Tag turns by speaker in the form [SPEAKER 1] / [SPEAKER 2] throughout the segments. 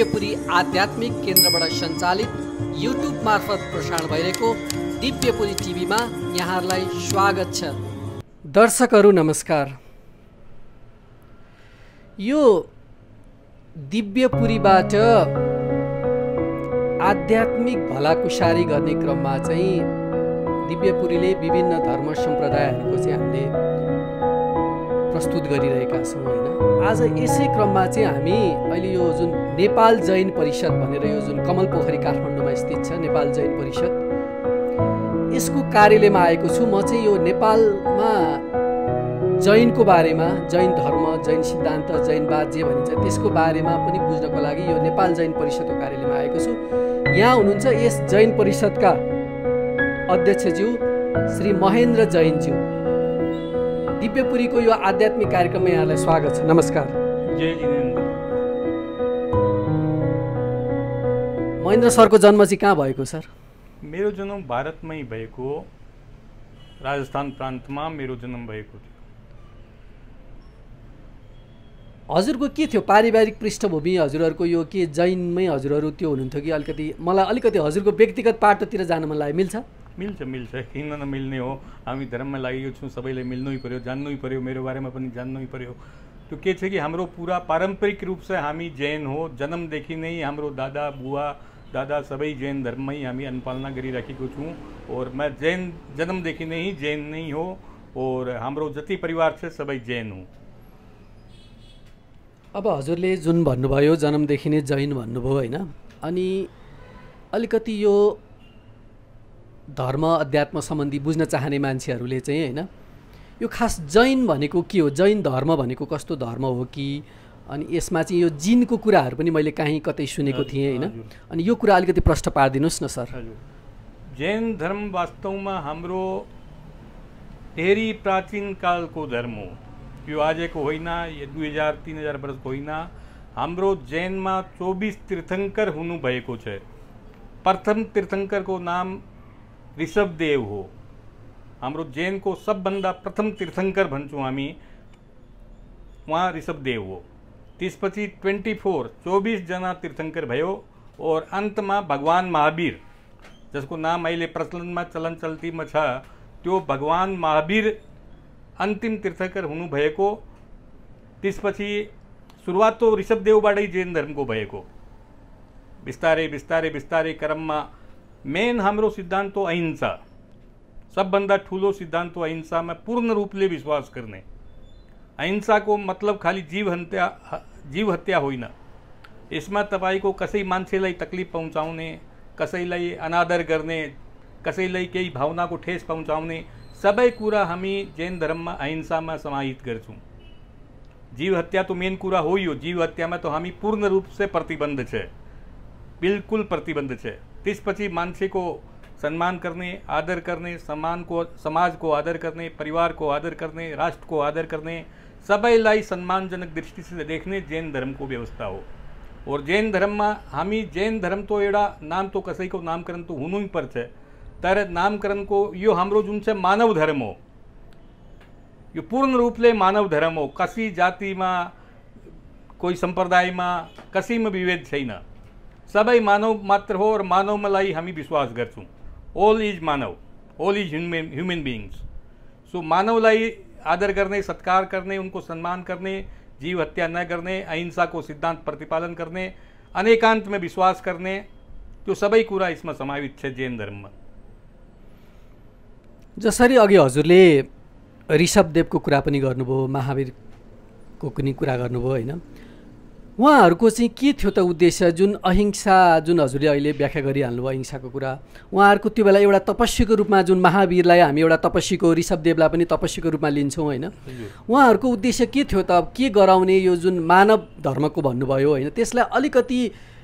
[SPEAKER 1] दिव्यपुरी आध्यात्मिक केन्द्रबाट सञ्चालित युट्युब मार्फत प्रसारण भइरहेको दिव्यपुरी टिभीमा यहाँहरूलाई स्वागत छ। दर्शकहरू नमस्कार। यो दिव्यपुरीबाट आध्यात्मिक भलाकुसारी गर्ने क्रममा चाहिँ दिव्यपुरीले विभिन्न धर्म सम्प्रदायहरूको चाहिँ हामीले प्रस्तुत गरिरहेका छौँ होइन। आज यसै क्रममा चाहिँ हामी अहिले यो जुन नेपाल जैन परिषद भनेर यो जुन कमलपोखरी काठमाडौँमा स्थित छ नेपाल जैन परिषद, यसको कार्यालयमा आएको छु। म चाहिँ यो नेपालमा जैनको बारेमा, जैन धर्म, जैन सिद्धान्त, जैनवाद जे भनिन्छ त्यसको बारेमा पनि बुझ्नको लागि यो नेपाल जैन परिषदको कार्यालयमा आएको छु। यहाँ हुनुहुन्छ यस जैन परिषदका अध्यक्षज्यू श्री महेन्द्र जैनज्यू। दिव्यपुरीको यो आध्यात्मिक कार्यक्रममा यहाँलाई स्वागत छ। नमस्कार।
[SPEAKER 2] जय जिनेन्द्र।
[SPEAKER 1] महेन्द्र सरको जन्म चाहिँ कहाँ भएको सर?
[SPEAKER 2] मेरो जन्म भारतमै भएको, राजस्थान प्रान्तमा मेरो जन्म भएको थियो।
[SPEAKER 1] हजुरको के थियो पारिवारिक पृष्ठभूमि? हजुरहरूको यो के जैनमै हजुरहरू त्यो हुनुहुन्थ्यो कि अलिकति? मलाई अलिकति हजुरको व्यक्तिगत पाटोतिर जान मन लाग्यो। मिल्छ?
[SPEAKER 2] मिल्छ किन नमिल्ने हो। हामी धर्ममा लागेको छौँ, सबैले मिल्नै पर्यो, जान्नै पर्यो, मेरो बारेमा पनि जान्नै पर्यो। त्यो के छ कि हाम्रो पुरा पारम्परिक रूप से हामी जैन हो। जन्मदेखि नै हाम्रो दादा बुवा दादा सबै जैन धर्ममै हामी अनुपालना गरिराखेको छौँ। और मैं जैन जन्मदेखि नै जैन नै हो और हाम्रो जति परिवार छ सबै जैन हो।
[SPEAKER 1] अब हजुरले जुन भन्नुभयो जन्मदेखि नै जैन भन्नुभयो होइन, अनि अलिकति यो धर्म अध्यात्म सम्बन्धी बुझ्न चाहने मान्छेहरूले चाहिँ होइन, यो खास जैन भनेको के हो, जैन धर्म भनेको कस्तो धर्म हो कि, अनि यसमा चाहिँ यो जिनको कुराहरू पनि मैले कहीँ कतै सुनेको थिएँ होइन, अनि यो कुरा अलिकति प्रश्न पारिदिनुहोस् न सर।
[SPEAKER 2] जैन धर्म वास्तवमा हाम्रो धेरै प्राचीन कालको धर्म हो। यो आजको होइन, यो 2000-3000 वर्षको होइन। हाम्रो जैनमा 24 तीर्थंकर हुनुभएको छ। प्रथम तीर्थंकरको नाम ऋषभदेव हो। हाम्रो जैनको सबभन्दा प्रथम तीर्थंकर भन्छौँ हामी, उहाँ ऋषभदेव हो। त्यसपछि 24 जना तीर्थंकर भयो और अन्तमा भगवान महावीर, जसको नाम अहिले प्रचलनमा चलन चल्तीमा छ, त्यो भगवान महावीर अन्तिम तीर्थंकर हुनुभएको। त्यसपछि सुरुवात तो ऋषभदेवबाटै जैन धर्मको भएको। बिस्तारै बिस्तारै बिस्तारै क्रममा मेन हाम्रो सिद्धान्त हो अहिंसा। सबभन्दा ठुलो सिद्धान्त हो अहिंसामा पूर्ण रूपले विश्वास गर्ने। अहिंसाको मतलब खाली जीव हत्या होइन। यसमा तपाईको कसै मान्छेलाई तकलिफ पहुँचाउने, कसैलाई अनादर गर्ने, कसैलाई केही भावनाको ठेस पहुँचाउने सबै कुरा हामी जैन धर्ममा अहिंसामा समाहित गर्छौँ। जीव हत्या तो मेन कुरा हो यो। जीव हत्यामा तो हामी पूर्ण रूप से प्रतिबन्ध छ, बिल्कुल प्रतिबन्ध छ। त्यसपछि मान्छेको सम्मान गर्ने, आदर गर्ने, समाजको आदर गर्ने, परिवारको आदर गर्ने, राष्ट्रको आदर गर्ने, सबैलाई सम्मानजनक दृष्टिले देख्ने जैन धर्मको व्यवस्था हो। और जैन धर्ममा हामी जैन धर्म तो एउटा नाम तो कसैको नामकरण तो हुनु पर्छ, तर नामकरणको यो हाम्रो जुन चाहिँ मानव धर्म हो, यो पूर्ण रूपले मानव धर्म हो। कसै जातिमा, कोही सम्प्रदायमा, कसैमा विभेद छैन। सबै मानव मात्र हो और मानवलाई हामी विश्वास गर्छौँ। ऑल इज मानव, all is human beings. So मानवलाई आदर गर्ने, सत्कार गर्ने, उनको सम्मान गर्ने, जीव हत्या न गर्ने, अहिंसाको सिद्धान्त प्रतिपालन गर्ने, अनेकान्तमा विश्वास गर्ने, त्यो सबै कुरा यसमा समावित छ जैन धर्ममा।
[SPEAKER 1] जसरी अघि हजुरले ऋषभदेवको कुरा पनि गर्नुभयो, महावीरको पनि कुरा गर्नुभयो होइन, उहाँहरूको चाहिँ के थियो त उद्देश्य? जुन अहिंसा जुन हजुरले अहिले व्याख्या गरिहाल्नुभयो अहिंसाको कुरा, उहाँहरूको त्यो बेला एउटा तपस्वीको रूपमा, जुन महावीरलाई हामी एउटा तपस्वीको, ऋषभदेवलाई पनि तपस्वीको रूपमा लिन्छौँ होइन, उहाँहरूको उद्देश्य के थियो त? के गराउने? यो जुन मानव धर्मको भन्नुभयो होइन, त्यसलाई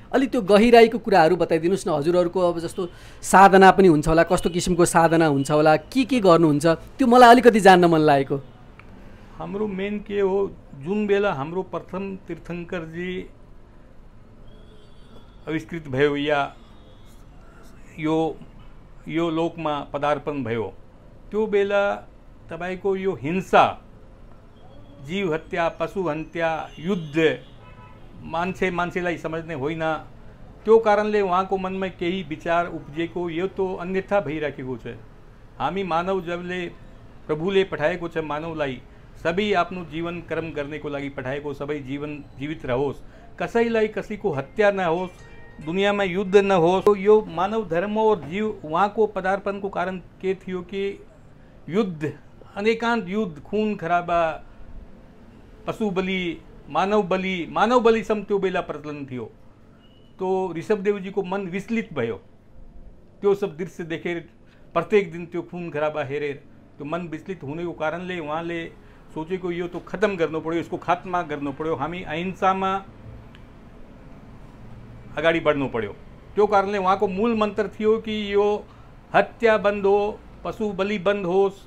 [SPEAKER 1] अलिक त्यो गहिराईको कुराहरू बताइदिनुहोस् न। हजुरहरूको अब जस्तो साधना पनि हुन्छ होला, कस्तो किसिमको साधना हुन्छ होला, के गर्नुहुन्छ, त्यो मलाई अलिकति जान्न मन लागेको।
[SPEAKER 2] हाम्रो मेन के हो, जुन बेला हाम्रो प्रथम तीर्थंकर जी आविष्कृत भयो या यो लोकमा पदार्पण भयो, त्यो बेला तपाईको यो हिंसा, जीव हत्या, पशु हत्या, युद्ध मान्छेलाई समझ्ने होइन, त्यो कारणले उहाँको मनमा केही विचार उब्जेको, यो तो अन्यथा भइराखेको छ। हामी मानव जबले प्रभुले पठाएको छ मानवलाई, सबै आफ्नो जीवन कर्म गर्नेको लागि पठाएको, सबै जीवन जीवित रहोस्, कसैलाई कसैको हत्या नहोस्, दुनियाँमा युद्ध नहोस्। यो मानव धर्म और जीव उहाँको पदार्पणको कारण के थियो कि युद्ध, अनेकान्त युद्ध, खून खराबा, पशु बलि, मानव बलिसम्म त्यो बेला प्रचलन थियो। तो ऋषभदेवजीको मन विचलित भयो, त्यो सब दृश्य देखेर, प्रत्येक दिन त्यो खून खराबा हेरेर त्यो मन विचलित हुनेको कारणले उहाँले सोचेको यो तो खत्म गर्नु पर्यो, यसको खात्मा गर्नु पर्यो, हामी अहिंसामा अगाडि बढ्नु पर्यो। त्यो कारणले उहाँको मूल मन्त्र थियो कि यो हत्या बन्द हो, पशु बलि बन्द होस्,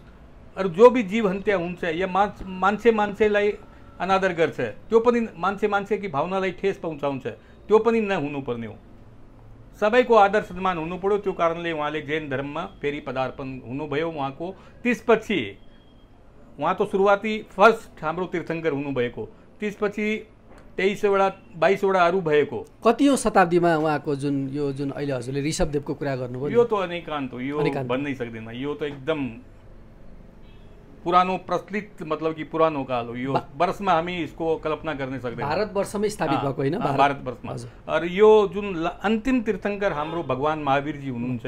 [SPEAKER 2] अरू जो भी जीव हत्या हुन्छ या मान्छेलाई अनादर गर्छ, त्यो पनि मान्छेकी भावनालाई ठेस पहुँचाउँछ, त्यो पनि नहुनुपर्ने हो। सबैको आदर सम्मान हुनु पर्यो। त्यो कारणले उहाँले जैन धर्ममा फेरि पदार्पण हुनुभयो उहाँको। त्यसपछि उहाँ त सुरुवाती फर्स्ट हाम्रो तीर्थङ्कर हुनुभएको, त्यसपछि 23वटा अरू भएको।
[SPEAKER 1] कतिौं शताब्दीमा उहाँको जुन अहिले हजुरले ऋषभदेवको कुरा गर्नुभयो,
[SPEAKER 2] यो त अनेकान्त हो, यो भन्नै सक्दैन। यो त एकदम पुरानो प्रचलित, मतलब कि पुरानो काल हो। यो वर्षमा हामी इसको कल्पना गर्न सक्दैन।
[SPEAKER 1] भारतवर्षमै स्थापित भएको होइन,
[SPEAKER 2] भारतवर्षमा। और यो जुन अन्तिम तीर्थङ्कर हाम्रो भगवान महावीरजी हुनुहुन्छ,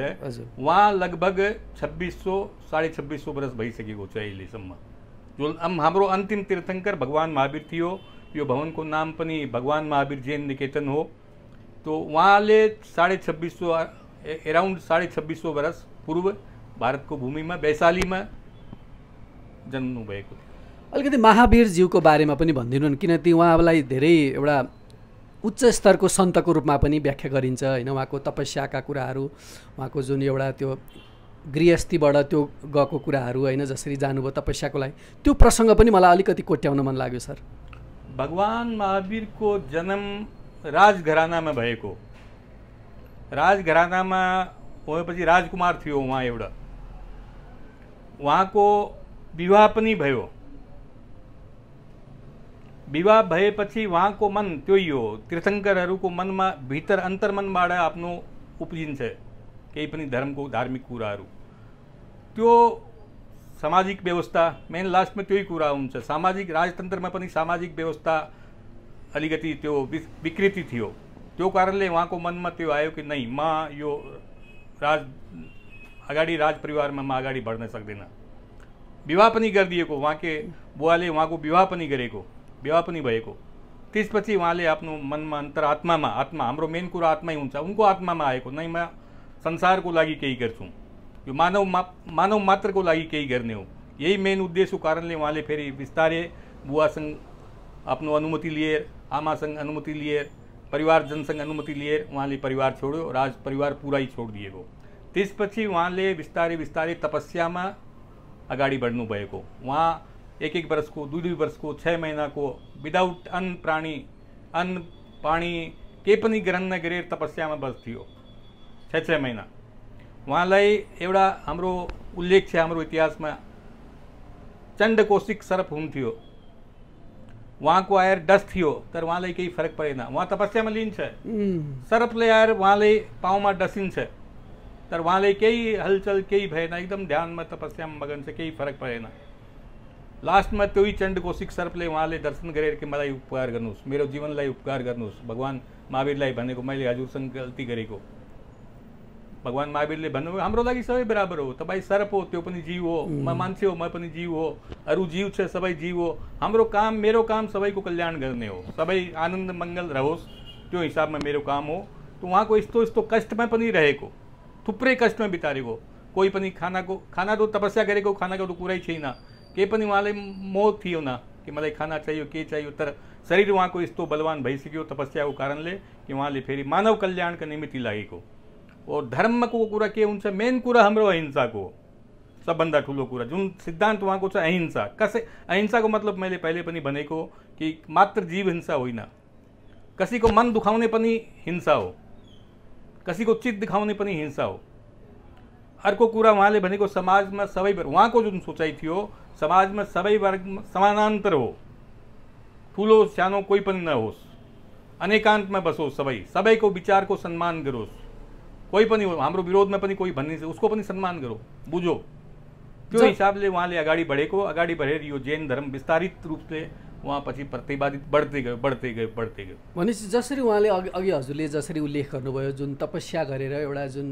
[SPEAKER 2] उहाँ लगभग 2600-2650 वर्ष भइसकेको छ अहिलेसम्म। जो हाम्रो अन्तिम तीर्थङ्कर भगवान महावीर थियो। यो भवनको नाम पनि भगवान महावीर जैन निकेतन हो। तो उहाँले 2650 एराउन्ड 2650 वर्ष पूर्व भारतको भूमिमा वैशालीमा जन्मनु भएको थियो।
[SPEAKER 1] अलिकति महावीरज्यूको बारेमा पनि भनिदिनु, किनकि उहाँलाई धेरै एउटा उच्च स्तरको सन्तको रूपमा पनि व्याख्या गरिन्छ होइन। उहाँको तपस्याका कुराहरू, उहाँको जुन एउटा त्यो गृहस्थीबाट त्यो गएको कुराहरू होइन, जसरी जानुभयो तपस्याको लागि, त्यो प्रसङ्ग पनि मलाई अलिकति कोट्याउन मन लाग्यो सर।
[SPEAKER 2] भगवान महावीरको जन्म राजघरानामा भएको। राजघरानामा भएपछि राजकुमार थियो उहाँ एउटा। उहाँको विवाह पनि भयो। विवाह भएपछि उहाँको मन त्यही हो, तीर्थङ्करहरूको मनमा भित्र अन्तर्मनबाट आफ्नो उब्जिन्छ केही पनि धर्मको धार्मिक कुराहरू। त्यो सामाजिक व्यवस्था मेन लास्टमा त्यही कुरा हुन्छ। सामाजिक राजतन्त्रमा पनि सामाजिक व्यवस्था अलिकति त्यो विकृति थियो। त्यो कारणले उहाँको मनमा त्यो आयो कि नै, म यो राज परिवारमा म अगाडि बढ्न सक्दिनँ। विवाह पनि गरिदिएको, उहाँके बुवाले उहाँको विवाह पनि गरेको, विवाह पनि भएको। त्यसपछि उहाँले आफ्नो मनमा अन्तरात्मामा, आत्मा हाम्रो मेन कुरा आत्मै हुन्छ, उनको आत्मामा आएको, नै म संसारको लागि केही गर्छु, यो मानव मात्रको लागि केही गर्ने हो, यही मेन उद्देश्यको कारणले उहाँले फेरि बिस्तारै बुवासँग आफ्नो अनुमति लिएर, आमासँग अनुमति लिएर, परिवारजनसँग अनुमति लिएर उहाँले परिवार छोड्यो, राज परिवार पुरै छोडिदिएको। त्यसपछि उहाँले बिस्तारै तपस्यामा अगाडि बढ्नु भएको। उहाँ 1-1 वर्षको, 2-2 वर्षको, 6 महिनाको विदाउट अन्न पानी केही पनि ग्रहण नगरेर तपस्यामा बस्थ्यो 6 महिना। उहाँलाई एउटा हाम्रो उल्लेख छ हाम्रो इतिहासमा, चण्डकोशिक सर्प हुन्थ्यो, उहाँको आएर डस थियो, तर उहाँलाई केही फरक परेन। उहाँ तपस्यामा लिन्छ, सर्पले आएर उहाँले पाउमा डसिन्छ, तर उहाँले केही हलचल केही भएन, एकदम ध्यानमा तपस्यामा मगन छ, केही फरक परेन। लास्टमा त्यही चण्डकोशिक सर्पले उहाँले दर्शन गरेर कि मलाई उपकार गर्नुहोस्, मेरो जीवनलाई उपकार गर्नुहोस्। भगवान महावीरलाई भनेको मैले हजुरसँग गल्ती गरेको। भगवान महावीरले भन्नुभयो हाम्रो लागि सबै बराबर हो, तपाईँ सर्प हो त्यो पनि जीव हो, म मान्छे हो म पनि जीव हो, अरू जीव छ सबै जीव हो, हाम्रो काम मेरो काम सबैको कल्याण गर्ने हो, सबै आनन्द मङ्गल रहोस्, त्यो हिसाबमा मेरो काम हो। त उहाँको यस्तो कष्टमा पनि रहेको, थुप्रै कष्टमा बितारेको, कोही पनि खाना त तपस्या गरेको खानाको त कुरै छैन, केही पनि उहाँलाई मोह थियो न कि मलाई खाना चाहियो के चाहियो, तर शरीर उहाँको यस्तो बलवान भइसक्यो तपस्याको कारणले कि उहाँले फेरि मानव कल्याणका निमित्त लागेको। और धर्मको कुरा के हुन्छ, मेन कुरा हाम्रो अहिंसाको सबभन्दा ठुलो कुरा, जुन सिद्धान्त उहाँको छ अहिंसा। अहिंसाको मतलब मैले पहिले पनि भनेको कि मात्र जीव हिंसा होइन, कसैको मन दुखाउने पनि हिंसा हो, कसैको चित्त दिखाउने पनि हिंसा हो। अर्को कुरा उहाँले भनेको समाजमा सबै वर्ग, उहाँको जुन सोचाइ थियो समाजमा सबै वर्ग समानान्तर हो, ठुलो सानो कोही पनि नहोस्, अनेकान्तमा बसोस्, सबैको विचारको सम्मान गरोस्, कोही पनि हाम्रो विरोधमा पनि कोही भन्ने उसको पनि सम्मान गरो, बुझो। त्यो हिसाबले उहाँले अगाडि बढेको, अगाडि बढेर यो जैन धर्म विस्तारित रूपले उहाँ पछि प्रतिपादित बढ्दै गयो।
[SPEAKER 1] भनेपछि जसरी उहाँले अघि हजुरले जसरी उल्लेख गर्नुभयो, जुन तपस्या गरेर एउटा जुन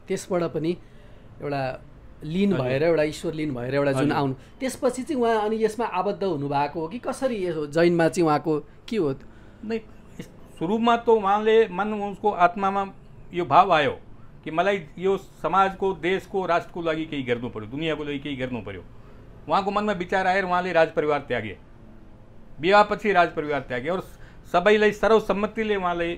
[SPEAKER 1] त्यसबाट पनि एउटा लीन भएर एउटा ईश्वर लीन भएर एउटा जुन आउनु, त्यसपछि चाहिँ उहाँ अनि यसमा आबद्ध हुनुभएको हो कि कसरी यो जैनमा चाहिँ उहाँको के हो?
[SPEAKER 2] नै सुरुमा त उहाँले उसको आत्मामा यो भाव आयो कि मलाई यो समाजको, देशको, राष्ट्रको लागि केही गर्नु पर्यो, दुनियाँको लागि केही गर्नु पर्यो। उहाँको मनमा विचार आएर उहाँले राजपरिवार त्यागे, विवाहपछि राजपरिवार त्यागे और सबैलाई सर्वसम्मतिले उहाँले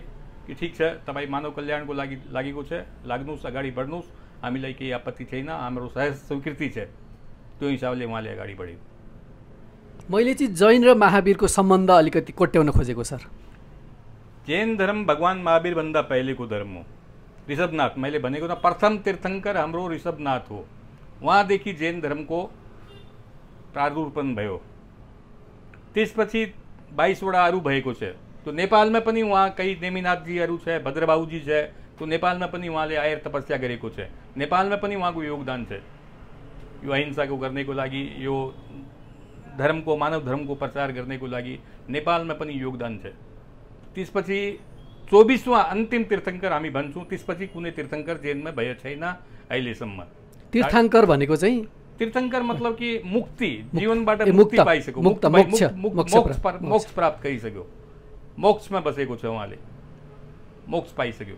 [SPEAKER 2] कि ठिक छ तपाईँ मानव कल्याणको लागि लागेको छ, लाग्नुहोस्, अगाडि बढ्नुहोस्, हामीलाई केही आपत्ति छैन, हाम्रो सहज स्वीकृति छ। त्यो हिसाबले उहाँले अगाडि बढ्यो।
[SPEAKER 1] मैले चाहिँ जैन र महावीरको सम्बन्ध अलिकति कोट्याउन खोजेको सर।
[SPEAKER 2] जैन धर्म भगवान महावीरभन्दा पहिलेको धर्म हो। ऋषभनाथ, मैले भनेको न प्रथम तीर्थङ्कर हाम्रो ऋषभनाथ हो। उहाँदेखि जैन धर्मको प्रादुर्पण भयो। त्यसपछि 22 वटा अरू भएको छ। त्यो नेपालमा पनि उहाँ कही नेमिनाथजीहरू छ, भद्रबाबुजी छ, त्यो नेपालमा पनि उहाँले आएर तपस्या गरेको छ। नेपालमा पनि उहाँको योगदान छ यो अहिंसाको गर्नेको लागि, यो धर्मको, मानव धर्मको प्रचार गर्नेको लागि नेपालमा पनि योगदान छ। त्यसपछि 24वां अन्तिम तीर्थङ्कर हामी भन्छौँ। त्यसपछि कुनै तीर्थङ्कर जैनमा भयो छैन अहिलेसम्म।
[SPEAKER 1] तीर्थङ्कर भनेको चाहिँ
[SPEAKER 2] तीर्थङ्कर मतलब कि मुक्ति, जीवनबाट मुक्ति पाइसक्यो, मोक्ष प्राप्त गरिसक्यो, मोक्षमा बसेको छ उहाँले, मोक्ष पाइसक्यो।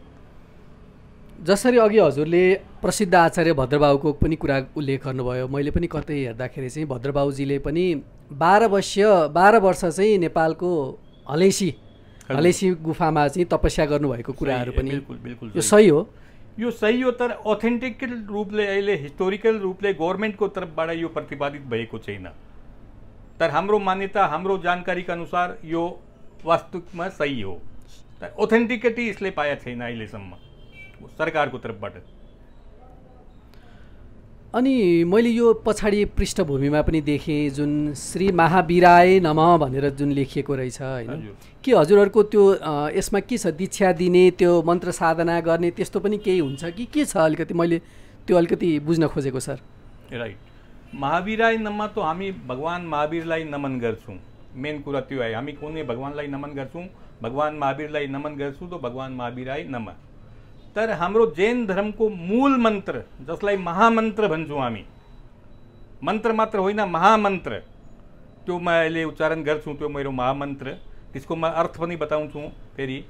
[SPEAKER 1] जसरी अघि हजुरले प्रसिद्ध आचार्य भद्रबाबुको पनि कुरा उल्लेख गर्नुभयो, मैले पनि कतै हेर्दाखेरि चाहिँ भद्रबाबुजीले पनि 12 वर्ष चाहिँ नेपालको हलेसी गुफामा चाहिँ तपस्या गर्नुभएको कुराहरू पनि
[SPEAKER 2] बिल्कुल
[SPEAKER 1] यो सही हो।
[SPEAKER 2] यो सही हो, तर ऑथेन्टिकल रूपले अहिले हिस्टोरिकल रूपले गभर्नमेन्टको तर्फबाट यो प्रतिपादित भएको छैन। तर हाम्रो मान्यता, हाम्रो जानकारीका अनुसार यो वास्तविकमा सही हो, तर ऑथेन्टिसिटी यसले पाया छैन अहिलेसम्म सरकारको तर्फबाट।
[SPEAKER 1] अनि मैले यो पछाडि पृष्ठभूमिमा पनि देखेँ जुन श्री महावीराय नमः भनेर जुन लेखिएको रहेछ हैन, के हजुरहरूको त्यो यसमा के छ, दीक्षा दिने, त्यो मन्त्र साधना गर्ने त्यस्तो पनि केही हुन्छ कि के छ? अलिकति मैले त्यो अलिकति बुझ्न खोजेको सर।
[SPEAKER 2] राइट, महावीराय नमः त हामी भगवान महावीरलाई नमन गर्छौँ। मेन कुरा त्यो है, हामी कुनै भगवानलाई नमन गर्छौँ, भगवान महावीरलाई नमन गर्छौँ त भगवान महावीराय नमः। तर हाम्रो जैन धर्मको मूल मन्त्र जसलाई महामन्त्र भन्छौँ हामी, मन्त्र मात्र होइन महामन्त्र, त्यो म अहिले उच्चारण गर्छु, त्यो मेरो महामन्त्र, त्यसको म अर्थ पनि बताउँछु फेरि।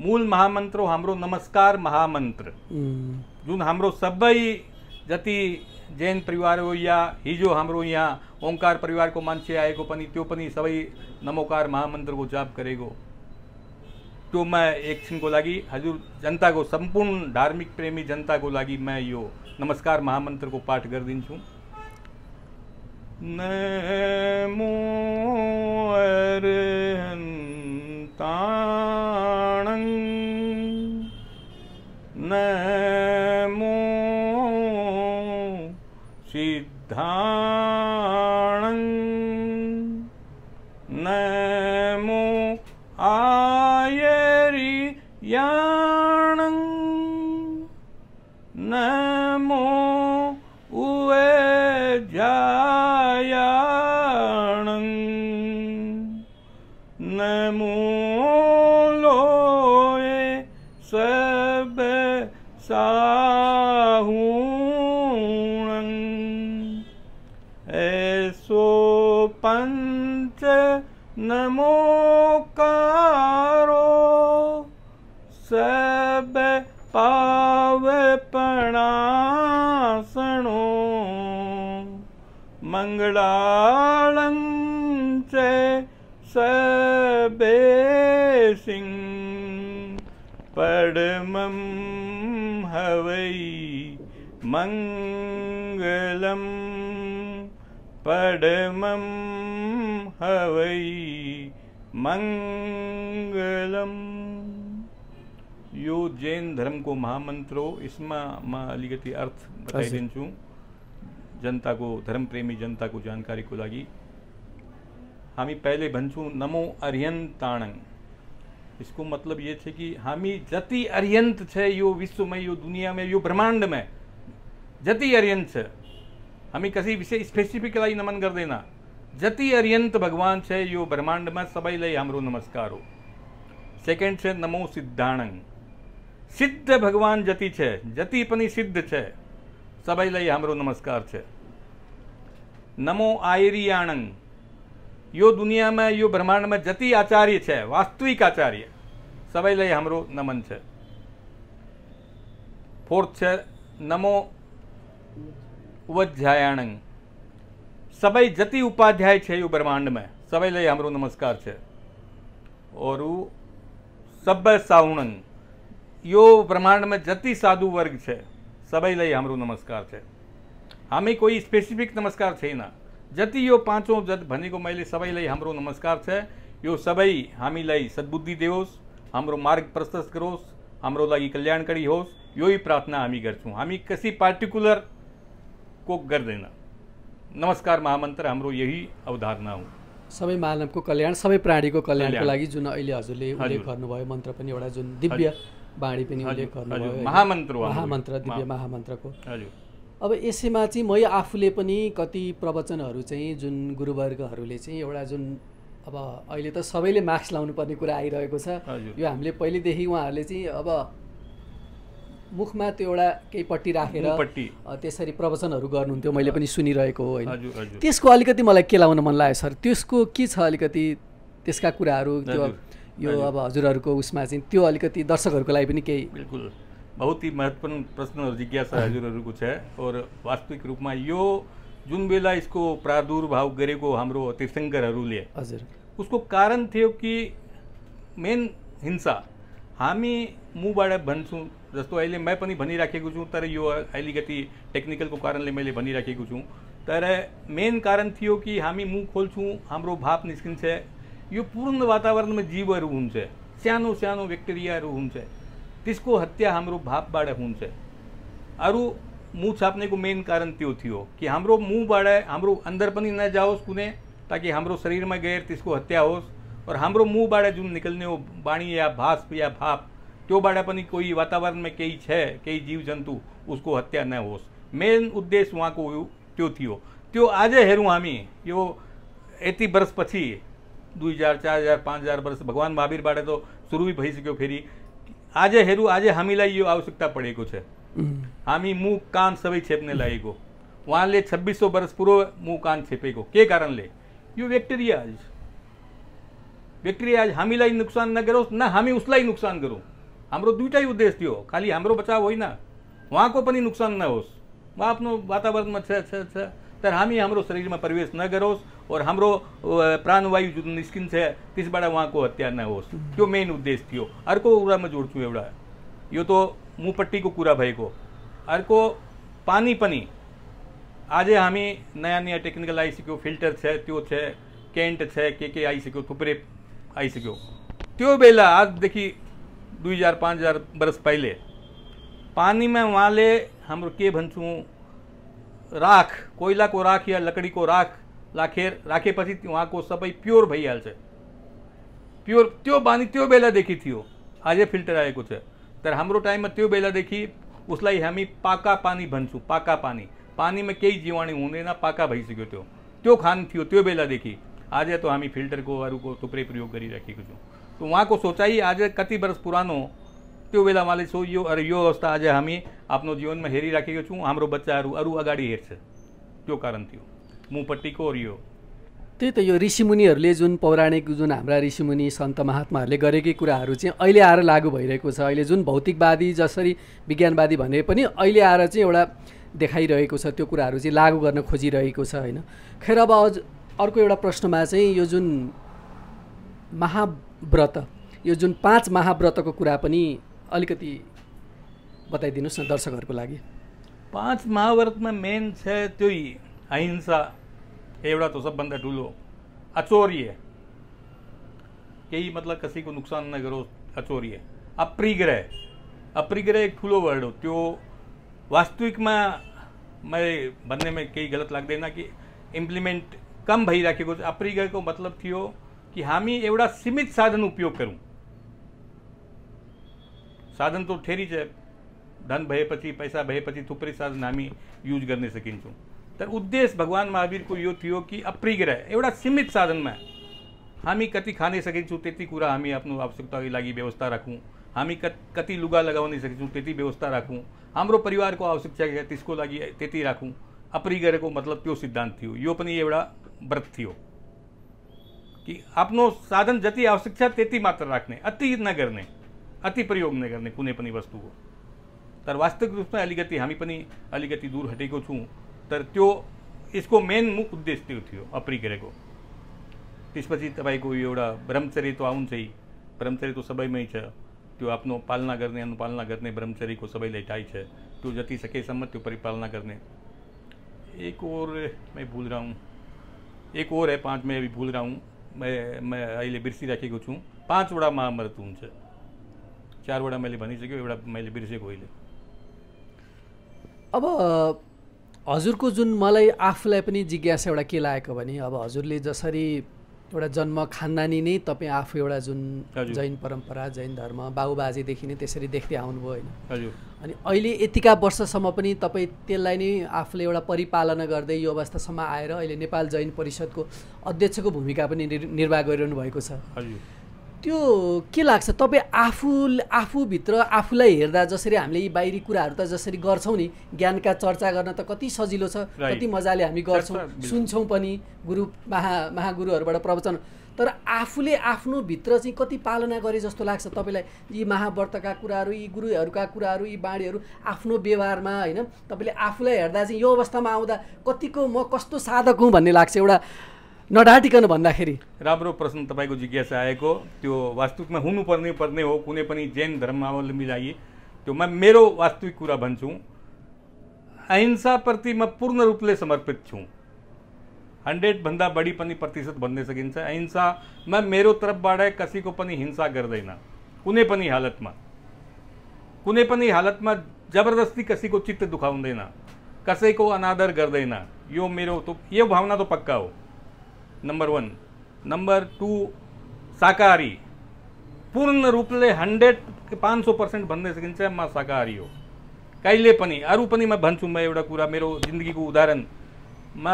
[SPEAKER 2] मूल महामन्त्र हो हाम्रो नमस्कार महामन्त्र, जुन हाम्रो सबै जति जैन परिवार हो या हिजो हाम्रो यहाँ ओंकार परिवारको मान्छे आएको पनि त्यो पनि सबै नमोकार महामन्त्रको जाप गरेको। त्यो म एकछिनको लागि हजुर जनताको, सम्पूर्ण धार्मिक प्रेमी जनताको लागि म यो नमस्कार महामन्त्रको पाठ गरिदिन्छु। नमो अरहन्ताणं नमो सिद्धाणं नमो आयर्याणं नमो उवजायाणं नमो लोये सब साहूणं ऐसो पंच नमोकारो सब पावपणासनो मंगलालं च सबेसिं परमं हवै मंगलं परमं हवै मंगलम। यो जैन धर्म को महामंत्र हो। इसमें म अलिकति अर्थ बताइदिन्छु जनताको, धर्म प्रेमी जनताको जानकारीको लागि। हामी पहिले भन्छौँ नमो अर्यन्ताणं। इसको मतलब ये है कि हामी जति अर्यंत है यो विश्व में, यो दुनिया में, यो ब्रह्मांड में जति अर्यंत है, हामी कसी विषय स्पेसिफिकलाई नमन गर्दैन। जति अर्यंत भगवान है यो ब्रह्मांड में सबैलाई हाम्रो नमस्कार हो। सेकेंड है नमो सिद्धाणंग, सिद्ध भगवान जति है, जति पनि सिद्ध है सबैलाई हाम्रो नमस्कार है। नमो आयरियाणंग, यो दुनिया में, यो ब्रह्मांड में जति आचार्य है, वास्तविक आचार्य सबैलाई हाम्रो नमन है। फोर्थ है नमो उपाध्यायाणंग, सबै जति उपाध्याय है यो ब्रह्मांड में सबैलाई हाम्रो नमस्कार है। और सब साहुणंग, यो ब्रह्मांड में जति साधु वर्ग है सबैलाई हाम्रो नमस्कार है। हामी कोई स्पेसिफिक नमस्कार छैन, जति यो पाँचौं जत भनेको मैले सबैलाई हाम्रो नमस्कार है। यो सबै हामीलाई सद्बुद्धि देओस्, हाम्रो मार्ग प्रशस्त गरोस्, हाम्रो लागि कल्याणकारी होस्, योही प्रार्थना हामी गर्छौं। हामी कसी पार्टिकुलर को गर्दैन। नमस्कार महामन्त्र हाम्रो यही अवधारणा हो।
[SPEAKER 1] सबै मानवको कल्याण, सबै प्राणीको कल्याणको लागि जुन अहिले हजुरले उल्लेख गर्नुभयो मन्त्र पनि एउटा जुन दिव्य बाणी पनि उल्लेख गर्नुभयो, महामन्त्र दिव्य महामन्त्रको। अब यसैमा चाहिँ म आफूले पनि कति प्रवचनहरू चाहिँ जुन गुरुवर्गहरूले चाहिँ एउटा जुन अब अहिले त सबैले मास्क लाउनु पर्ने कुरा आइरहेको छ, यो हामीले पहिलेदेखि उहाँहरूले चाहिँ अब मुखमा त्यो एउटा केही पट्टी राखेर त्यसरी प्रवचनहरू गर्नुहुन्थ्यो, मैले पनि सुनिरहेको हो होइन। त्यसको अलिकति मलाई के लाउन मन लाग्यो सर, त्यसको के छ अलिकति त्यसका कुराहरू, त्यो यो अब हजुरहरूको उसमा चाहिँ त्यो अलिकति दर्शकहरूको लागि पनि केही।
[SPEAKER 2] बिल्कुल, बहुत ही महत्वपूर्ण प्रश्न और जिज्ञासा हजुरहरूको छ। और वास्तविक रूपमा यो जुन बेला यसको प्रादुर्भाव गरेको हाम्रो तीर्थङ्करहरूले
[SPEAKER 1] हजुर,
[SPEAKER 2] उसको कारण थियो कि मेन हिंसा हामी मुबाट भन्छौँ, जस्तो अहिले मैं पनि भनिराखेको छु, तर यो अलिकति टेक्निकलको कारणले मैले भनिराखेको छु। तर मेन कारण थियो कि हामी मुख खोल्छौँ, हाम्रो भाप निस्किन्छ, यो पूर्ण वातावरणमा जीवहरू हुन्छ, सानो सानो ब्याक्टेरियाहरू हुन्छ, त्यसको हत्या हाम्रो भापबाट हुन्छ। अरू मुख छाप्नेको मेन कारण त्यो थियो कि हाम्रो मुखबाट हाम्रो अंदर पनि नजाओस् कुनै, ताकि हाम्रो शरीरमा गएर त्यसको हत्या होस्, और हाम्रो मुखबाट जुन निकल्ने हो बाणी या भाप या भाप, त्योबाट पनि कोही वातावरणमा केही छ, केही जीव जन्तु, उसको हत्या न होस्। मेन उद्देश्य उहाँको त्यो थियो। त्यो आज हेरौँ हामी, यो यति वर्षपछि 2000 4000 5000 वर्ष भगवान महावीरबाट त सुरु भइसक्यो, फेरि आज हेरौँ, आज हामीलाई यो आवश्यकता परेको छ। हामी मुख कान सबै छेप्ने लागेको, उहाँले 2600 वर्ष पूर्व मुख कान छेपेको के कारणले? यो ब्याक्टेरिया आज हामीलाई नुकसान नगरोस्, न हामी उसलाई नुकसान गरौँ। हाम्रो दुईटै उद्देश्य थियो, खालि हाम्रो बचाव होइन, उहाँको पनि नुकसान नहोस्। उहाँ आफ्नो वातावरणमा छ, तर हामी हाम्रो शरीरमा प्रवेश नगरोस्, और हाम्रो प्राणवायु जुन निस्किन्छ त्यसबाट उहाँको हत्या नहोस्। त्यो मेन उद्देश्य थियो। अर्को कुरामा जोड्छु एउटा, यो त मुपट्टीको कुरा भएको। अर्को पानी पनि आज हामी नयाँ नयाँ टेक्निकल आइसक्यो, फिल्टर छ, त्यो छ, केन्ट छ, के आइसक्यो, थुप्रै आइसक्यो। त्यो बेला आजदेखि 2000 5000 वर्ष पहिले पानीमा उहाँले हाम्रो के भन्छौँ, राख, कोइलाको राख या लकडीको राख राखेपछि उहाँको सबै प्योर भइहाल्छ। प्योर त्यो पानी त्यो बेलादेखि थियो, अझै फिल्टर आएको छ। तर हाम्रो टाइममा त्यो बेलादेखि उसलाई हामी पाका पानी भन्छौँ। पाका पानी, पानीमा केही जीवाणु हुँदैन, पाका भइसक्यो त्यो खान थियो त्यो बेलादेखि। आज त हामी फिल्टरको अरूको थुप्रै प्रयोग गरिराखेको छौँ। तो उहाँको सोचाइ आज कति वर्ष पुरानो, त्यो बेला उहाँले यो अवस्था आज हामी आफ्नो जीवनमा हेरिराखेको छौँ। हाम्रो बच्चाहरू अरू अगाडि हेर्छ, त्यो कारण थियो मुपट्टीको। और यो
[SPEAKER 1] त्यही त, यो ऋषिमुनिहरूले जुन पौराणिक जुन हाम्रा ऋषिमुनि सन्त महात्माहरूले गरेकै कुराहरू चाहिँ अहिले आएर लागू भइरहेको छ। अहिले जुन भौतिकवादी जसरी विज्ञानवादी भने पनि अहिले आएर चाहिँ एउटा देखाइरहेको छ, त्यो कुराहरू चाहिँ लागू गर्न खोजिरहेको छ होइन। खैर, अब अर्को एउटा प्रश्नमा चाहिँ यो जुन महाव्रत, यो जुन 5 महाव्रतको कुरा पनि अलिकति बताइदिनुहोस् न दर्शकहरूको लागि।
[SPEAKER 2] 5 महाव्रतमा मेन छ त्यही अहिंसा, एउटा त सबभन्दा ठुलो। अचौर्य, केही मतलब कसैको नुकसान नगरोस्, अचौर्य। अप्रिग्रह एक ठुलो वर्ड हो। त्यो वास्तविकमा मैं भन्ने में केही गलत लाग्दैन कि इम्प्लिमेन्ट कम भइराखेको छ। अप्रिग्रहको मतलब थियो कि हामी एउटा सीमित साधन उपयोग गरौँ, साधन तो ठेरी है, धन भएपछि पैसा भएपछि थुप्रै साधन हामी युज गर्न सकिन्छौँ। तर उद्देश्य भगवान महावीरको यो थियो कि अप्रिग्रह एउटा सीमित साधनमा हामी कति खान सकिन्छौँ त्यति कुरा हामी आफ्नो आवश्यकताको लागि व्यवस्था राखौँ, हामी कति लुगा लगाउन सकिन्छौँ त्यति व्यवस्था राखौँ, हाम्रो परिवारको आवश्यकता छ त्यसको लागि त्यति राखौँ। अप्रिग्रहको मतलब त्यो सिद्धान्त थियो। यो पनि एउटा व्रत थियो कि आफ्नो साधन जति आवश्यक छ त्यति मात्र राख्ने, अति नगर्ने, अति प्रयोग नगर्ने कुनै पनि वस्तुको। तर वास्तविक रूपमा अलिकति हामी पनि अलिकति दूर हटेको छौँ। तर त्यो यसको मेन मुख्य उद्देश्य त्यो थियो अप्रिग्रहको। त्यसपछि तपाईँको यो एउटा ब्रह्मचर्य त आउँछै, ब्रह्मचर्य त सबैमै छ, त्यो आफ्नो पालना गर्ने अनुपालना गर्ने ब्रह्मचर्यको सबैलाई टाइ छ, त्यो जति सकेसम्म त्यो परिपालना गर्ने। एक और मैं भूल रहा हूँ, एक और है 5 मैं अभी भूल रहा हूँ, मैं अहिले बिर्सिराखेको छु। 5वटा महाव्रत हुन्छ, 4वटा मैले भनिसक्यो, एउटा मैले बिर्सेको अहिले।
[SPEAKER 1] अब हजुरको जुन मलाई आफूलाई पनि जिज्ञासा एउटा के लागेको भने, अब हजुरले जसरी एउटा जन्म खानदानी नै तपाईँ आफू एउटा जुन जैन परम्परा जैन धर्म बाबुबाजेदेखि नै त्यसरी देख्दै आउनुभयो होइन।
[SPEAKER 2] हजुर।
[SPEAKER 1] अनि अहिले यतिका वर्षसम्म पनि तपाईँ त्यसलाई नै आफूले एउटा परिपालना गर्दै यो अवस्थासम्म आएर अहिले नेपाल जैन परिषदको अध्यक्षको भूमिका पनि निर्वाह गरिरहनु भएको छ।
[SPEAKER 2] हजुर।
[SPEAKER 1] त्यो के लाग्छ तपाईँ आफूभित्र आफूलाई हेर्दा जसरी हामीले यी बाहिरी कुराहरू त जसरी गर्छौँ नि, ज्ञानका चर्चा गर्न त कति सजिलो छ, कति मजाले हामी गर्छौँ, सुन्छौँ पनि गुरु महागुरुहरूबाट प्रवचन, तर आफूले आफ्नो भित्र चाहिँ कति पालना गरे जस्तो लाग्छ तपाईँलाई? यी महाव्रतका कुराहरू, यी गुरुहरूका कुराहरू, यी बाणीहरू आफ्नो व्यवहारमा होइन, तपाईँले आफूलाई हेर्दा चाहिँ यो अवस्थामा आउँदा कतिको म कस्तो साधक हुँ भन्ने लाग्छ एउटा नढाटिकन भन्दाखेरि?
[SPEAKER 2] राम्रो प्रश्न तपाईँको जिज्ञासा आएको। त्यो वास्तविकमा हुनुपर्ने हो कुनै पनि जैन धर्मावलम्बी लागि। त्यो म मेरो वास्तविक कुरा भन्छु, अहिंसाप्रति म पूर्ण रूपले समर्पित छु। 100 भन्दा बढी पनि प्रतिशत भन्न सकिन्छ। अहिंसामा मेरो तर्फबाट कसैको पनि हिंसा गर्दैन, कुनै पनि हालतमा जबरदस्ती कसैको चित्त दुखाउँदैन, कसैको अनादर गर्दैन। यो मेरो तो यो भावना तो पक्का हो, नंबर 1। नंबर 2, शाकाहारी, पूर्ण रूपले 100-500% भन्न सकिन्छ म शाकाहारी हो। कहिले पनि अरू पनि म भन्छु, म एउटा कुरा मेरो जिन्दगीको उदाहरण, म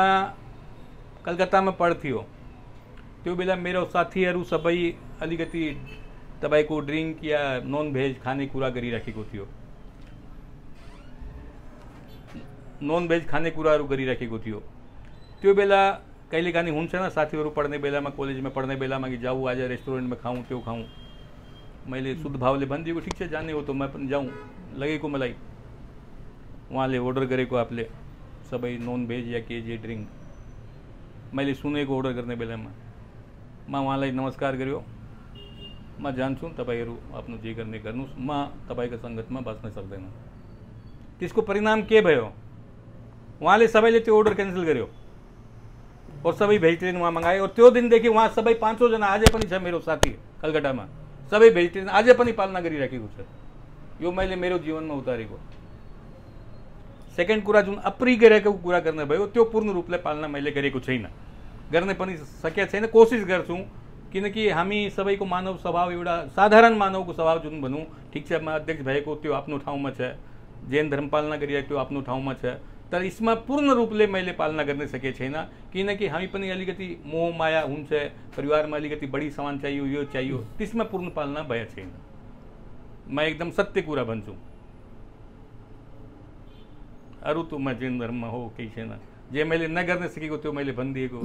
[SPEAKER 2] कलकत्तामा पढ्थ्यो, त्यो बेला मेरो साथीहरू सबै अलिकति तपाईँको ड्रिङ्क या नन भेज खाने कुरा गरिराखेको थियो, नन भेज खाने कुराहरू गरिराखेको थियो। त्यो बेला कहिलेकाहीँ हुन्छ न, साथीहरू पढ्ने बेलामा, कलेजमा पढ्ने बेलामा कि जाऊ आज रेस्टुरेन्टमा खाऊँ त्यो खाऊँ, मैले शुद्ध भावले भनिदिएको ठिक छ जाने हो त म पनि जाऊँ, लगेको मलाई। उहाँले अर्डर गरेको आफूले सबै नन भेज या केजी ड्रिङ्क, मैले सुनेको अर्डर गर्ने बेलामा म उहाँलाई नमस्कार गर्यो, म जान्छु, तपाईँहरू आफ्नो जे गर्ने गर्नुहोस्, म तपाईँको सङ्गतमा बस्न सक्दैन। त्यसको परिणाम के भयो? उहाँले सबैले त्यो अर्डर क्यान्सल गर्यो और सबै भेजिटेरियन वहाँ मगाए। और त्यो दिनदेखि वहाँ सबै 500 जना अझै पनि छ मेरो साथी कलकत्तामा, सबै भेजिटेरियन अझै पनि पालना गरिराखेको छ। यो मैले मेरो जीवनमा उतारेको। सेकेन्ड कुरा जुन अप्रिग्रहको कुरा गर्न भयो, त्यो पूर्ण रूपले पालना मैले गरेको छैन, गर्न पनि सकेको छैन, कोसिस गर्छु। किनकि हामी सबैको मानव स्वभाव एउटा साधारण मानवको स्वभाव जुन भनौँ, ठिक छ म अध्यक्ष भएको त्यो आफ्नो ठाउँमा छ, जैन धर्म पालना गरिरहेको त्यो आफ्नो ठाउँमा छ, तर यसमा पूर्ण रूपले मैले पालना गर्न सकेको छैन। किनकि हामी पनि अलिकति मोह माया हुन्छ, परिवारमा अलिकति बढी सामान चाहियो, यो चाहियो, त्यसमा पूर्ण पालना भएको छैन। म एकदम सत्य कुरा भन्छु। अरू त म जैन धर्ममा हो केही छैन, जे मैले नगर्न सकेको त्यो मैले भनिदिएको,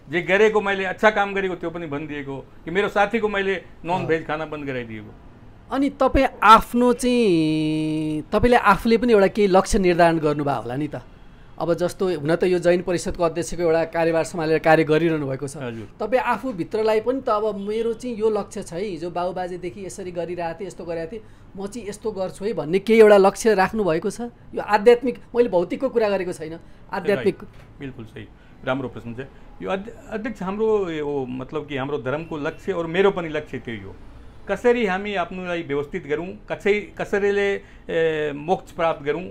[SPEAKER 2] जे गरेको मैले अच्छा काम गरेको त्यो पनि भनिदिएको, कि मेरो साथीको मैले नन भेज खाना बन्द गराइदिएको।
[SPEAKER 1] अनि तपाईँ आफ्नो चाहिँ तपाईँले आफूले पनि एउटा केही लक्ष्य निर्धारण गर्नुभयो होला नि त? अब जस्तो हुन त यो जैन परिषदको अध्यक्षको एउटा कार्यभार सम्हालेर कार्य गरिरहनु भएको छ, तपाईँ आफूभित्रलाई पनि त अब मेरो चाहिँ यो लक्ष्य छ है, हिजो बाबुबाजेदेखि यसरी गरिरहेको थिएँ, यस्तो गरिरहेको थिएँ, म चाहिँ यस्तो गर्छु है भन्ने केही एउटा लक्ष्य राख्नु भएको छ? यो आध्यात्मिक, मैले भौतिकको कुरा गरेको छैन, आध्यात्मिक।
[SPEAKER 2] बिल्कुल सही, राम्रो प्रश्न छ यो। अध्यक्ष हाम्रो यो मतलब कि हाम्रो धर्मको लक्ष्य और मेरो पनि लक्ष्य त्यही हो, कसरी हामी आफ्नोलाई व्यवस्थित गरौँ, कसरीले मोक्ष प्राप्त गरौँ,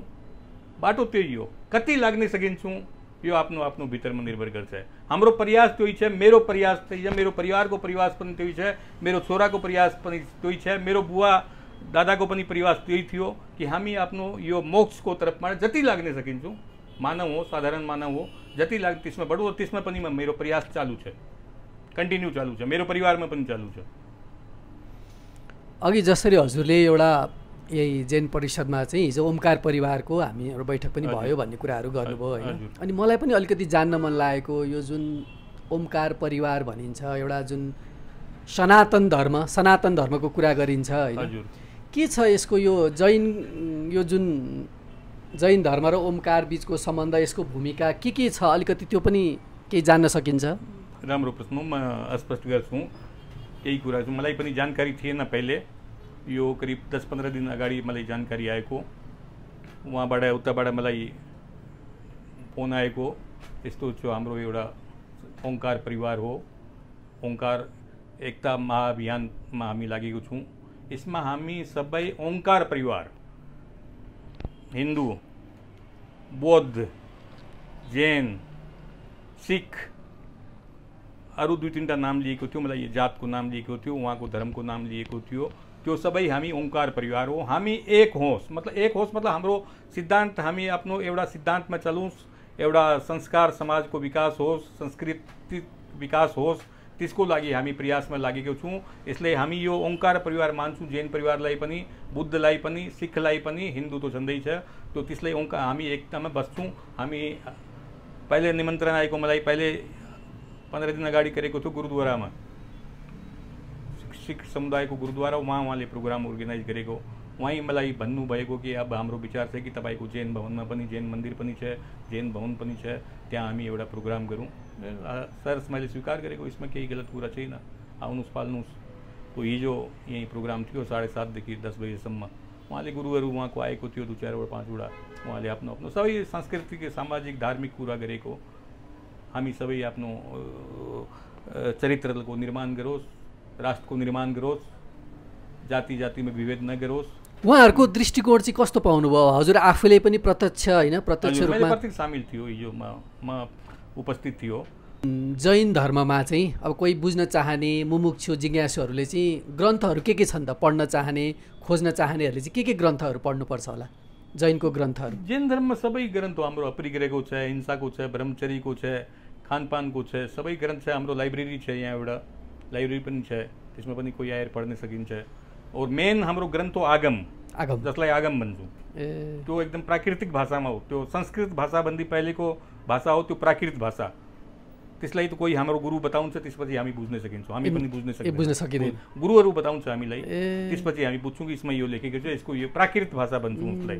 [SPEAKER 2] बाटो त्यही हो। कति लाग्न सकिन्छौँ यो आफ्नो आफ्नो भित्रमा निर्भर गर्छ। हाम्रो प्रयास त्यही छ, मेरो प्रयास त्यही छ, मेरो परिवारको प्रयास पनि त्यही छ, मेरो छोराको प्रयास पनि त्यही छ, मेरो बुवा दादाको पनि प्रयास त्यही थियो कि हामी आफ्नो यो मोक्षको तर्फमा जति लाग्न सकिन्छौँ, मानव हो, साधारण मानव हो, जति लाग्छ त्यसमा बढौँ। र त्यसमा पनि मेरो प्रयास चालू छ, कन्टिन्यू चालू छ, मेरो परिवारमा पनि चालू छ।
[SPEAKER 1] अघि जसरी हजुरले एउटा यही जैन परिषदमा चाहिँ हिजो ओमकार परिवारको हामीहरू बैठक पनि भयो भन्ने कुराहरू गर्नुभयो होइन। अनि मलाई पनि अलिकति जान्न मन लागेको यो जुन ओमकार परिवार भनिन्छ, एउटा जुन सनातन धर्मको कुरा गरिन्छ होइन, के छ यसको यो जुन जैन धर्म र ओमकार बिचको सम्बन्ध, यसको भूमिका के छ, अलिकति त्यो पनि केही जान्न सकिन्छ?
[SPEAKER 2] राम्रो प्रश्न, म स्पष्ट गर्छु केही कुरा। मलाई पनि जानकारी थिएन पहिले, यो करिब 10-15 दिन अगाडि मलाई जानकारी आएको, उहाँबाट उताबाट मलाई फोन आएको, यस्तो छ हाम्रो एउटा ओंकार परिवार हो, ओंकार एकता महाअभियानमा हामी लागेको छौँ। यसमा हामी सबै ओंकार परिवार, हिन्दू, बौद्ध, जैन, सिख, अरू 2-3टा नाम लिएको थियो, मलाई जातको नाम लिएको थियो, उहाँको धर्मको नाम लिएको थियो, त्यो सबै हामी ओंकार परिवार हो। हामी एक होस्, मतलब हाम्रो सिद्धान्त, हामी आफ्नो एउटा सिद्धान्तमा चलौँ, एउटा संस्कार समाजको विकास होस्, संस्कृति विकास होस्, त्यसको लागि हामी प्रयासमा लागेको छौँ। यसले हामी यो ओंकार परिवार मान्छौँ, जैन परिवारलाई पनि, बुद्धलाई पनि, सिखलाई पनि, हिन्दू त छँदै छ, त्यो त्यसलाई हामी एकतामा बस्छौँ। हामी पहिले निमन्त्रण आएको, मलाई पहिले 15 दिन अगाडि गरेको थियो गुरुद्वारामा, सिख समुदायको गुरुद्वारा, उहाँले प्रोग्राम अर्गनाइज गरेको। वहीँ मलाई भन्नुभएको कि अब हाम्रो विचार छ कि तपाईँको जैन भवनमा पनि, जैन मन्दिर पनि छ, जैन भवन पनि छ, त्यहाँ हामी एउटा प्रोग्राम गरौँ। सर मैले स्वीकार गरेको, यसमा केही गलत कुरा छैन, आउनुहोस् पाल्नुहोस्। तो हिजो यहीँ प्रोग्राम थियो 7:30 देखि 10 बजेसम्म। उहाँले गुरुहरू उहाँको आएको थियो 2-4-5वटा, उहाँले आफ्नो आफ्नो सबै सांस्कृतिक सामाजिक धार्मिक कुरा गरेको। हामी सबै आफ्नो चरित्रको निर्माण गरोस्, राष्ट्रको निर्माण गरोस्, जाति जातिमा विभेद नगरोस्।
[SPEAKER 1] उहाँहरूको दृष्टिकोण चाहिँ कस्तो पाउनुभयो? हजुर आफूले पनि प्रत्यक्ष होइन, प्रत्यक्ष रूपमा
[SPEAKER 2] प्रत्यक्ष सामेल थियो, हिजो म उपस्थित थियो।
[SPEAKER 1] जैन धर्ममा चाहिँ अब कोही बुझ्न चाहने मुमुक्षु जिज्ञासुहरूले चाहिँ ग्रन्थहरू के छन् त? पढ्न चाहने, खोज्न चाहनेहरूले चाहिँ के ग्रन्थहरू पढ्नुपर्छ होला जैनको ग्रन्थहरू?
[SPEAKER 2] जैन धर्ममा सबै ग्रन्थ हाम्रो अपरिग्रहको छ, हिंसाको छ, ब्रह्मचर्यको छ, खानपानको छ, सबै ग्रन्थ छ। हाम्रो लाइब्रेरी छ, यहाँ एउटा लाइब्रेरी पनि छ, त्यसमा पनि कोही आएर पढ्न सकिन्छ। और मेन हाम्रो ग्रन्थ हो आगम, जसलाई आगम भन्छौँ, त्यो एकदम प्राकृतिक भाषामा हो। त्यो संस्कृत भाषाभन्दा पहिलेको भाषा हो, त्यो प्राकृत भाषा। त्यसलाई त कोही हाम्रो गुरु बताउँछ, त्यसपछि हामी बुझ्न सकिन्छौँ, हामी पनि बुझ्न सकिँदैन। गुरुहरू बताउँछ हामीलाई, त्यसपछि हामी बुझ्छौँ कि यसमा यो लेखेको छ, यसको यो प्राकृत भाषा भन्छौँ उसलाई।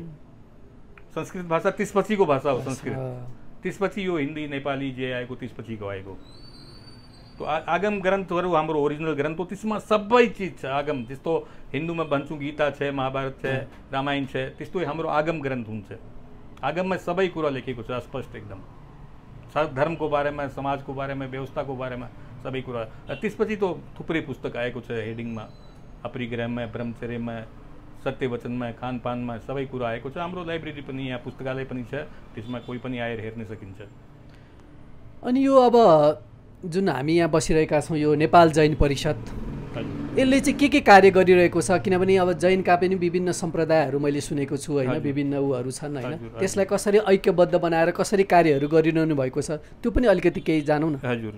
[SPEAKER 2] संस्कृत भाषा त्यसपछिको भाषा हो संस्कृत, त्यसपछि यो हिन्दी नेपाली जे आएको त्यसपछिको आएको। तो आगम ग्रन्थहरू हाम्रो ओरिजिनल ग्रन्थ हो, त्यसमा सबै चिज छ। आगम जस्तो हिन्दूमा भन्छौँ गीता छ, महाभारत छ, रामायण छ, त्यस्तै हाम्रो आगम ग्रन्थ हुन्छ। आगममा सबै कुरा लेखेको छ स्पष्ट एकदम, धर्मको बारेमा, समाजको बारेमा, व्यवस्थाको बारेमा सबै कुरा। त्यसपछि त थुप्रै पुस्तक आएको छ हेडिङमा, अपरिग्रहमा, ब्रह्मचर्यमा, सत्यवचनमा, खानपानमा सबै कुरा आएको छ। हाम्रो लाइब्रेरी पनि, यहाँ पुस्तकालय पनि छ, त्यसमा कोही पनि आएर हेर्न सकिन्छ।
[SPEAKER 1] अनि यो अब जुन हामी यहाँ बसिरहेका छौँ, यो नेपाल जैन परिषद, यसले चाहिँ के कार्य गरिरहेको छ? किनभने अब जैनका पनि विभिन्न सम्प्रदायहरू मैले सुनेको छु होइन, विभिन्न उहरू छन् होइन, त्यसलाई कसरी ऐक्यबद्ध बनाएर कसरी कार्यहरू गरिरहनु भएको छ, त्यो पनि अलिकति केही जानौँ न।
[SPEAKER 2] हजुर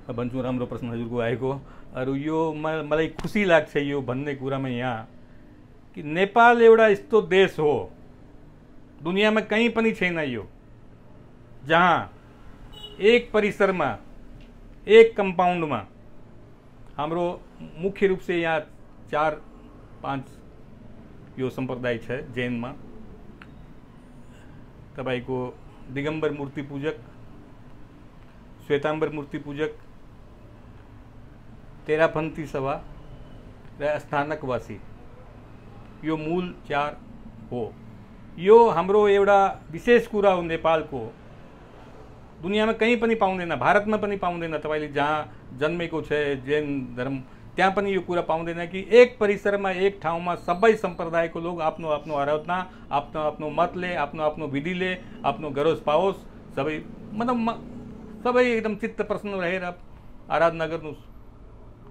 [SPEAKER 2] भन्छु, राम्रो प्रश्न हजुरको आएको। अरू यो मलाई खुसी लाग्छ यो भन्ने कुरामा यहाँ कि नेपाल एउटा यस्तो देश हो, दुनियाँमा कहीँ पनि छैन यो, जहाँ एक परिसरमा, एक कम्पाउन्डमा हाम्रो मुख्य रूप से यहाँ 4-5 यो सम्प्रदाय छ जैनमा। तपाईको दिगम्बर मूर्ति पूजक, श्वेताम्बर मूर्ति पूजक, तेरापन्थी सभा र स्थानकवासी, यो मूल 4 हो। यो हाम्रो एउटा विशेष कुरा हो नेपालको, दुनियाँमा कहीँ पनि पाउँदैन, भारतमा पनि पाउँदैन। तपाईले जहाँ जन्मेको छ जैन धर्म, त्यहाँ पनि यो कुरा पाउँदैन कि एक परिसरमा, एक ठाउँमा सबै सम्प्रदायको लोग आफ्नो आफ्नो आराधना, आफ्नो आफ्नो मतले, आफ्नो आफ्नो विधिले आफ्नो गरोस् पाओस्, सबै मतलब सबै एकदम चित्त प्रसन्न रहेर आराधना गर्नुहोस्।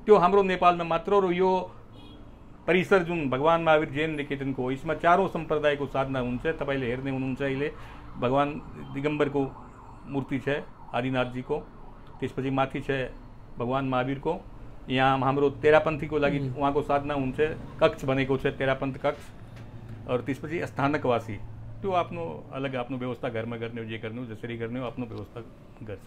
[SPEAKER 2] त्यो हाम्रो नेपालमा मात्र। र यो परिसर जुन भगवान महावीर जैन निकेतनको हो, यसमा चारौँ सम्प्रदायको साधना हुन्छ। तपाईँले हेर्ने हुनुहुन्छ अहिले भगवान दिगम्बरको मूर्ति छ आदिनाथजीको, त्यसपछि माथि छ भगवान महावीरको। यहाँ हाम्रो तेरापन्थीको लागि उहाँको साधना हुन्छ, कक्ष बनेको छ तेरापन्थ कक्ष। और त्यसपछि स्थानकवासी त्यो आफ्नो अलग आफ्नो व्यवस्था घरमा गर्ने हो, जे गर्ने हो, जसरी गर्ने हो आफ्नो व्यवस्था गर्छ।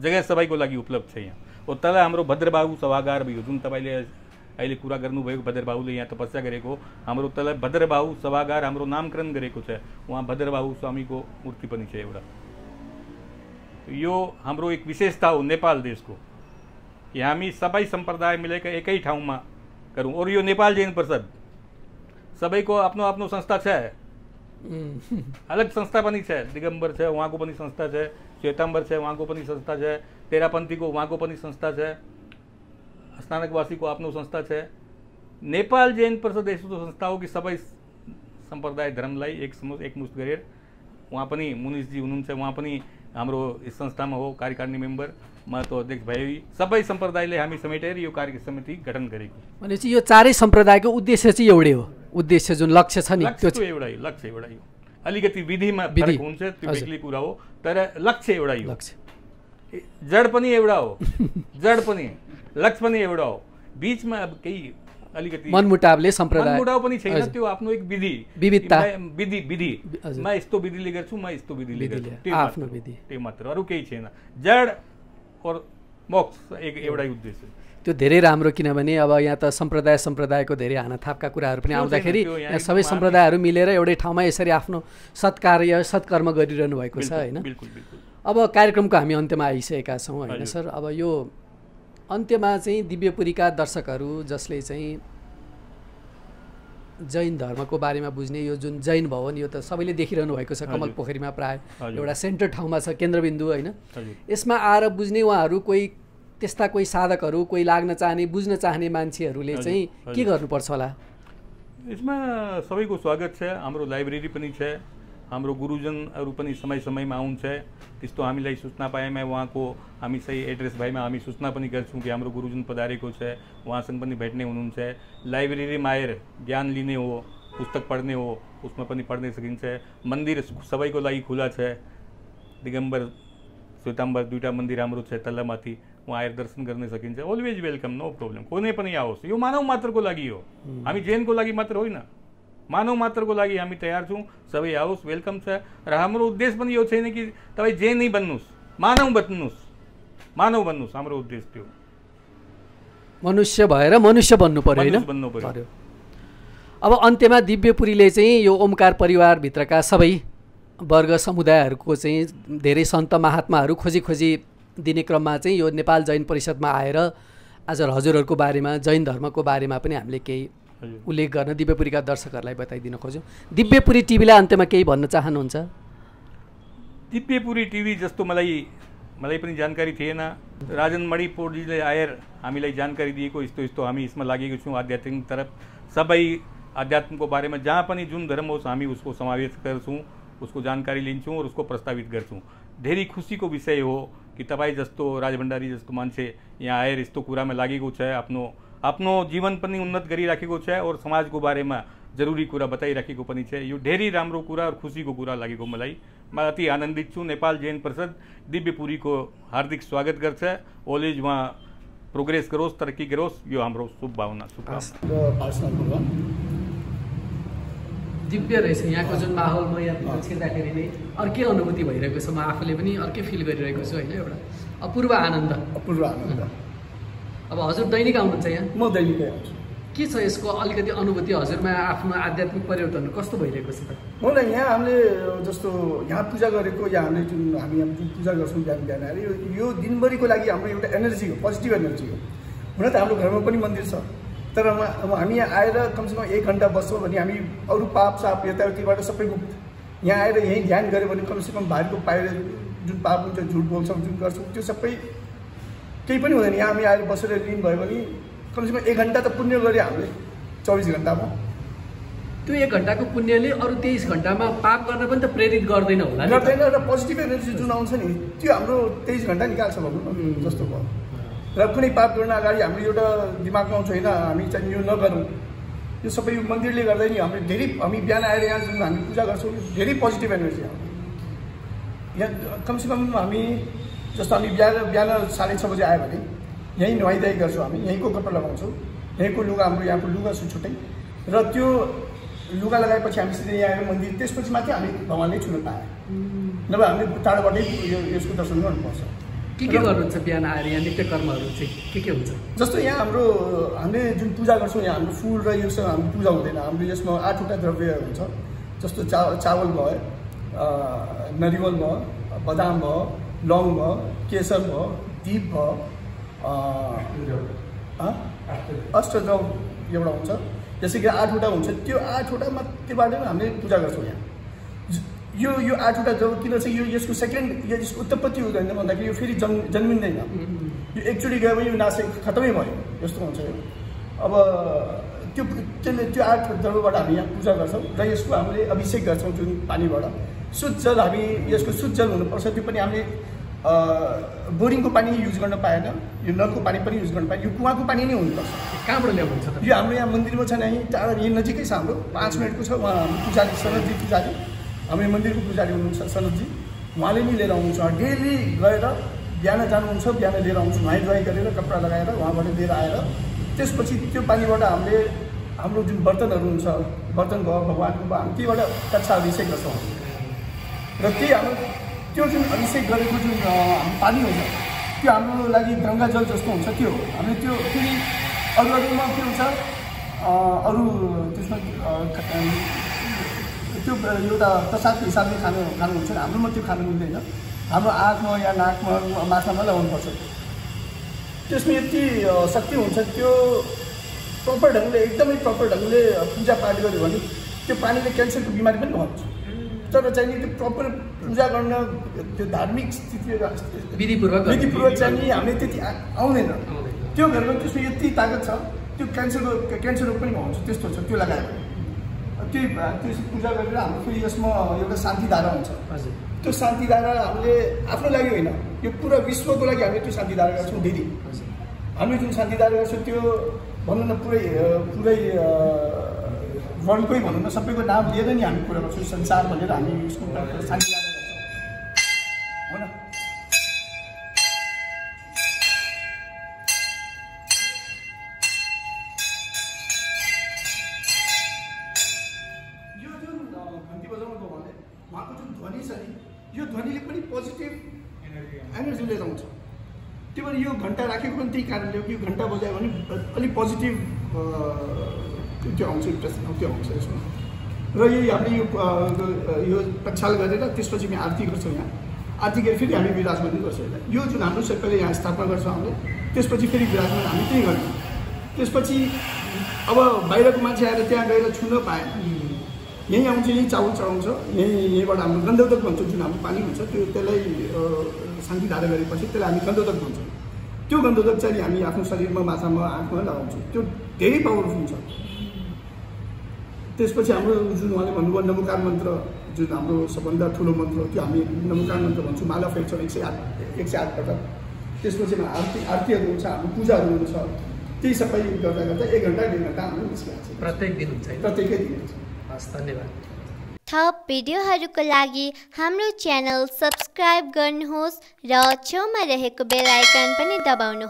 [SPEAKER 2] जग्गा सबैको लागि उपलब्ध छ यहाँ। और तल हाम्रो भद्रबाहु सभागार भयो, जुन तपाईँले अहिले कुरा गर्नुभएको भद्रबाहुले यहाँ तपस्या गरेको, हाम्रो तल भद्रबाहु सभागार हाम्रो नामकरण गरेको छ। उहाँ भद्रबाहु स्वामीको मूर्ति पनि छ एउटा। यो हाम्रो एक विशेषता हो नेपाल देशको कि हामी सबै सम्प्रदाय मिलेर एकै ठाउँमा गरौँ। और यो नेपाल जैन परिषद सबैको आफ्नो आफ्नो संस्था छ, अलग संस्था पनि छ। दिगम्बर छ उहाँको पनि संस्था छ, श्वेताम्बर छ उहाँको पनि संस्था छ, तेरापन्थीको उहाँको पनि संस्था छ, स्थानकवासीको आफ्नो संस्था छ। नेपाल जैन परिषद यस्तो संस्था हो कि सबै सम्प्रदाय धर्मलाई एकमुष्ट गरेर, उहाँ पनि मुनिसजी हुनुहुन्छ, उहाँ पनि हाम्रो यस संस्थामा हो कार्यकारिणी मेम्बर, म त अध्यक्ष भए। सबै सम्प्रदायले हामी समेटेर यो कार्य समिति गठन गरेको।
[SPEAKER 1] भनेपछि यो चारै सम्प्रदायको उद्देश्य चाहिँ एउटै हो, उद्देश्य जुन लक्ष्य छ नि त्यो
[SPEAKER 2] एउटै, लक्ष्य एउटै हो। अलिकति विधिमा फरक हुन्छ, त्यो बेग्लै कुरा हो, तर लक्ष्य एउटै हो। जड पनि एउटा हो, जड पनि लक्ष्य पनि एउटा हो। बिचमा अब केही अलिकति
[SPEAKER 1] मनमुटावले सम्प्रदाय
[SPEAKER 2] मनमुटाव पनि छैन, त्यो आफ्नो एक विधि
[SPEAKER 1] विविधता
[SPEAKER 2] विधि म यस्तो विधिले गर्छु, म यस्तो विधिले गर्छु, त्यो
[SPEAKER 1] आफ्नो विधि,
[SPEAKER 2] त्यो मात्र, अरू केही छैन। जड और मोक्ष एउटै उद्देश्य।
[SPEAKER 1] त्यो धेरै राम्रो, किनभने अब यहाँ त सम्प्रदायको धेरै हानाथापका कुराहरू पनि आउँदाखेरि यहाँ सबै सम्प्रदायहरू मिलेर एउटै ठाउँमा यसरी आफ्नो सत्कर्म गरिरहनु भएको छ होइन। अब कार्यक्रमको हामी अन्त्यमा आइसकेका छौँ होइन सर। अब यो अन्त्यमा चाहिँ दिव्यपुरीका दर्शकहरू जसले चाहिँ जैन धर्मको बारेमा बुझ्ने, यो जुन जैन भवन यो त सबैले देखिरहनु भएको छ कमल पोखरीमा, प्राय एउटा सेन्टर ठाउँमा छ, केन्द्रबिन्दु होइन। यसमा आएर बुझ्ने उहाँहरू कोही त्यस्ता कोही साधकहरू, कोही लाग्न चाहने बुझ्न चाहने मान्छेहरूले चाहिँ के गर्नुपर्छ होला?
[SPEAKER 2] यसमा सबैको स्वागत छ। हाम्रो लाइब्रेरी पनि छ, हाम्रो गुरुजनहरू पनि समय समयमा आउँछ। त्यस्तो हामीलाई सूचना पाएमा उहाँको हामी सही एड्रेस भएमा हामी सूचना पनि गर्छौँ कि हाम्रो गुरुजन पधारेको छ, उहाँसँग पनि भेट्ने हुनुहुन्छ। लाइब्रेरीमा आएर ज्ञान लिने हो, पुस्तक पढ्ने हो, उसमा पनि पढ्न सकिन्छ। मन्दिर सबैको लागि खुला छ, दिगम्बर श्वेताम्बर दुईवटा मन्दिर हाम्रो छ तल्लामाथि, वहाँ आएर दर्शन गर्न सकिन्छ। अलवेज वेलकम, नो प्रब्लम, कुनै पनि आओस्। यो मानव मात्रको लागि हो, हामी जैनको लागि मात्र होइन, मानव मात्रको लागि हामी तयार छौँ। सबै आओस्, वेलकम छ। र हाम्रो उद्देश्य पनि यो छैन कि तपाईँ जैन नै बन्नुहोस्, मानव बन्नुहोस्, हाम्रो उद्देश्य त्यो
[SPEAKER 1] मनुष्य भएर मनुष्य बन्नु पर्यो। अब अन्त्यमा दिव्यपुरीले चाहिँ यो ओमकार परिवारभित्रका सबै वर्ग समुदायहरूको चाहिँ धेरै सन्त महात्माहरू खोजी दिने क्रममा चाहिँ यो नेपाल जैन परिषदमा आएर आज हजुरहरूको बारेमा, जैन धर्मको बारेमा पनि हामीले केही उल्लेख गर्न दिव्यपुरीका दर्शकहरूलाई बताइदिन खोज्यौँ। दिव्यपुरी टिभीलाई अन्त्यमा केही भन्न चाहनुहुन्छ?
[SPEAKER 2] दिव्यपुरी टिभी जस्तो मलाई पनि जानकारी थिएन। राजन मणिपुरजीले आएर हामीलाई जानकारी दिएको, यस्तो हामी यसमा लागेको छौँ आध्यात्मिक तरफ। सबै आध्यात्मको बारेमा जहाँ पनि जुन धर्म होस् हामी उसको समावेश गर्छौँ, उसको जानकारी लिन्छौँ और उसको प्रस्तावित गर्छौँ। धेरै खुसीको विषय हो कि तपाईँ जस्तो राजभण्डारी जस्तो मान्छे यहाँ आएर यस्तो कुरामा लागेको छ, आफ्नो जीवन पनि उन्नत गरिराखेको छ और समाजको बारेमा जरुरी कुरा बताइराखेको पनि छ। यो धेरै राम्रो कुरा और खुसीको कुरा लागेको मलाई। म अति आनन्दित छु। नेपाल जैन परिषद दिव्यपुरीको हार्दिक स्वागत गर्छ। ओलेज उहाँ प्रोग्रेस गरोस्, तरक्की गरोस्, यो हाम्रो शुभभावना।
[SPEAKER 1] दिव्य रहेछ यहाँको जुन माहौल, म यहाँ छिर्दाखेरि नै अर्कै अनुभूति भइरहेको छ, म आफूले पनि अर्कै फिल गरिरहेको छु होइन। एउटा अपूर्व आनन्द। अब हजुर दैनिक आउनुहुन्छ यहाँ?
[SPEAKER 3] म दैनिकै आउँछु।
[SPEAKER 1] के छ यसको अलिकति अनुभूति हजुरमा? आफ्नो आध्यात्मिक परिवर्तन कस्तो भइरहेको छ त?
[SPEAKER 3] मलाई यहाँ हामीले जस्तो यहाँ पूजा गरेको या हामीले जुन पूजा गर्छौँ बिहान यो दिनभरिको लागि हाम्रो एउटा एनर्जी हो, पोजिटिभ एनर्जी हो। हुन त हाम्रो घरमा पनि मन्दिर छ, तर हामी यहाँ आएर कमसेकम 1 घन्टा बस्छौँ भने हामी अरू पाप साप यताउतिबाट सबै मुक्त। यहाँ आएर यहीँ ध्यान गऱ्यो भने कमसेकम बाहिरको बाहिर जुन पाप हुन्छ, झुट बोल्छौँ, जुन गर्छौँ, त्यो सबै केही पनि हुँदैन। यहाँ हामी आएर बसेर लिनु भयो भने कमसेकम 1 घन्टा त पुण्य गऱ्यो हामीले 24 घन्टामा।
[SPEAKER 1] त्यो 1 घन्टाको पुण्यले अरू 23 घन्टामा पाप गर्न पनि त प्रेरित गर्दैन होला?
[SPEAKER 3] गर्दैन। र पोजिटिभ एनर्जी जुन आउँछ नि त्यो हाम्रो 23 घन्टा निकाल्छ भनौँ जस्तो भयो। र कुनै पाप गर्न अगाडि हाम्रो एउटा दिमागमा आउँछ होइन हामी चाहिँ यो नगरौँ, यो सबै मन्दिरले गर्दा नि हामी बिहान आएर यहाँ जुन हामी पूजा गर्छौँ धेरै पोजिटिभ एनर्जी आउँछ। यहाँ कमसेकम हामी जस्तो हामी बिहान 6:30 बजे आयो भने यहीँ नुहाइधुवाइ गर्छौँ, हामी यहीँको कपडा लगाउँछौँ, यहीँको लुगा हाम्रो यहाँको लुगा छुट्टै, र त्यो लुगा लगाएपछि हामी सिधै यहाँ आएर मन्दिर त्यसपछि मात्रै हामी भगवानले छुन पाए, नभए हामी टाढोबाटै यसको दर्शन गर्नुपर्छ।
[SPEAKER 1] के गर्नुहुन्छ बिहान आएर यहाँ नित्य कर्महरू चाहिँ के हुन्छ? जस्तो
[SPEAKER 3] यहाँ हामीले जुन पूजा गर्छौँ यहाँ हाम्रो फुल र योसँग हाम्रो पूजा हुँदैन। हाम्रो यसमा 8वटा द्रव्य हुन्छ, जस्तो चावल भयो, नरिवल भयो, बदाम भयो, लौङ भयो, केसर भयो, दीप भयो, अष्टद्रव एउटा हुन्छ, जस्तै कि 8वटा हुन्छ। त्यो 8वटा मात्रैबाट हामीले पूजा गर्छौँ यहाँ। यो 8वटा द्रव्य किन चाहिँ यसको सेकेन्ड यसको उत्पत्ति हुँदैन भन्दाखेरि यो फेरि जन्मिँदैन, यो एकचोटि गयो भने यो नाशै खतमै भयो यस्तो हुन्छ यो। अब त्यसले त्यो 8 द्रव्यबाट हामी यहाँ पूजा गर्छौँ र यसको हामीले अभिषेक गर्छौँ जुन पानीबाट। शुद्ध जल हामी यसको शुद्ध जल हुनुपर्छ, त्यो पनि हामीले बोरिङको पानी युज गर्न पाएन, यो नलको पानी पनि युज गर्न पाएन, यो कुवाको पानी नै हुनुपर्छ।
[SPEAKER 1] कहाँबाट ल्याउनुहुन्छ? यो
[SPEAKER 3] हाम्रो यहाँ मन्दिरमा छ यहीँ टाढा, यहीँ नजिकै छ, हाम्रो 5 मिनटको छ। उहाँ हाम्रो पुजारी सनतजी पुजारी, हाम्रो मन्दिरको पुजारी हुनुहुन्छ सनतजी, उहाँले नि लिएर आउनुहुन्छ। डेली गएर बिहान जानुहुन्छ, बिहान लिएर आउँछु, नुहाइधुवाइ गरेर कपडा लगाएर उहाँबाट लिएर आएर त्यसपछि त्यो पानीबाट हामीले हाम्रो जुन बर्तनहरू हुन्छ, बर्तन भयो भगवान्को भयो, हामी त्यहीबाट कच्चा अभिषेक गर्छौँ र त्यही हाम्रो त्यो जुन अभिषेक गरेको जुन पानी हुन्छ त्यो हाम्रो लागि गङ्गा जल जस्तो हुन्छ। त्यो हामीले त्यो फेरि अरूमा के हुन्छ, अरू त्यसमा त्यो एउटा प्रसादको हिसाबले खानुहुन्छ, हाम्रोमा त्यो खानु मिल्दैन। हाम्रो आँखमा या नाकमा माथामा लगाउनुपर्छ। त्यसमा यति शक्ति हुन्छ, त्यो प्रपर ढङ्गले एकदमै प्रपर ढङ्गले पूजापाठ गर्यो भने त्यो पानीले क्यान्सरको बिमारी पनि भन्छ। तर चाहिँ त्यो प्रपर पूजा गर्न त्यो धार्मिक स्थिति विधिपूर्वक चाहिँ नि हामीले त्यति आउँदैन। त्यो गरेर त्यसमा यति ताकत छ, त्यो क्यान्सर रोग पनि भन्छ, त्यस्तो छ। त्यो लगायो त्यो पूजा गरेर हाम्रो फेरि यसमा एउटा शान्तिधारा हुन्छ। त्यो शान्तिधारा हामीले आफ्नो लागि होइन, यो पुरा विश्वको लागि हामीले त्यो शान्तिधारा गर्छौँ दिदी। हामीले जुन शान्तिधारा गर्छौँ त्यो भनौँ न पुरै वर्ल्डकै भनौँ न सबैको नाम लिएर नि हामी कुरा गर्छौँ, संसार भनेर हामी यसको शान्तिधारा गर्छौँ, हो न। यो जुन घन्टी बजाउनु भयो भने उहाँको जुन ध्वनि छ नि, यो ध्वनिले पनि पोजिटिभ एनर्जी लिएर आउँछ। त्यो भएर यो घन्टा राखेको पनि त्यही कारणले हो कि यो घन्टा बजायो भने अलिक पोजिटिभ त्यो आउँछ, त्यो आउँछ यसमा। र यही हामीले यो प्रक्षाल गरेर त्यसपछि हामी आरती गर्छौँ। यहाँ आरती गरेर फेरि हामी विराजमान गर्छौँ। यो जुन हाम्रो सबैले यहाँ स्थापना गर्छौँ हामीले, त्यसपछि फेरि विराजमान हामी त्यही गर्छौँ। त्यसपछि अब बाहिरको मान्छे आएर त्यहाँ गएर छुन पाएन, यहीँ आउँछ, यहीँ चावल चढाउँछ, यहीँबाट हाम्रो गन्धोदक भन्छौँ। जुन हाम्रो पानी हुन्छ त्यसलाई शान्तिधारा गरेपछि त्यसलाई हामी गन्धोदक भन्छौँ। त्यो गन्धोदक चाहिँ हामी आफ्नो शरीरमा, माथामा, आँखमा लगाउँछौँ। त्यो धेरै पावरफुल हुन्छ। त्यसपछि हाम्रो जुन उहाँले भन्नुभयो नमोकार मन्त्र, जुन हाम्रो सबभन्दा ठुलो मन्त्र, त्यो हामी नमोकार मन्त्र भन्छौँ। माला फेर्छौँ 108 पटक। त्यसपछि आरतीहरू हुन्छ, हाम्रो पूजाहरू हुन्छ। त्यही सबै गर्दा गर्दा 1 घन्टा 1.5 घन्टा हाम्रो निस्किहाल्छ।
[SPEAKER 1] प्रत्येक दिन हुन्छ,
[SPEAKER 3] प्रत्येकै दिन हुन्छ।
[SPEAKER 1] हस्, धन्यवाद।
[SPEAKER 4] थप भिडियोहरूको लागि हाम्रो च्यानल सब्स्क्राइब गर्नुहोस् र छेउमा रहेको बेल आइकन पनि दबाउनुहोस्।